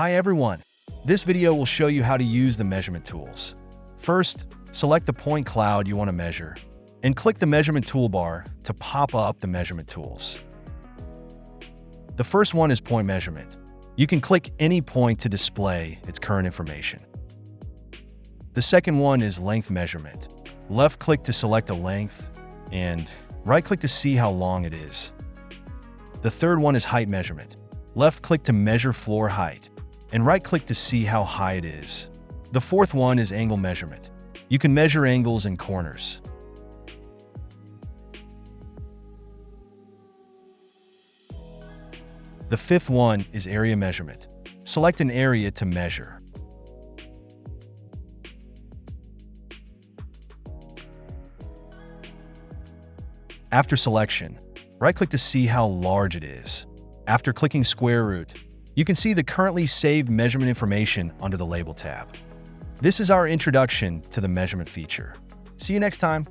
Hi everyone! This video will show you how to use the measurement tools. First, select the point cloud you want to measure, and click the measurement toolbar to pop up the measurement tools. The first one is point measurement. You can click any point to display its current information. The second one is length measurement. Left-click to select a length, and right-click to see how long it is. The third one is height measurement. Left-click to measure floor height, and right-click to see how high it is. The fourth one is angle measurement. You can measure angles and corners. The fifth one is area measurement. Select an area to measure. After selection, right-click to see how large it is. After clicking square root, you can see the currently saved measurement information under the Label tab. This is our introduction to the measurement feature. See you next time.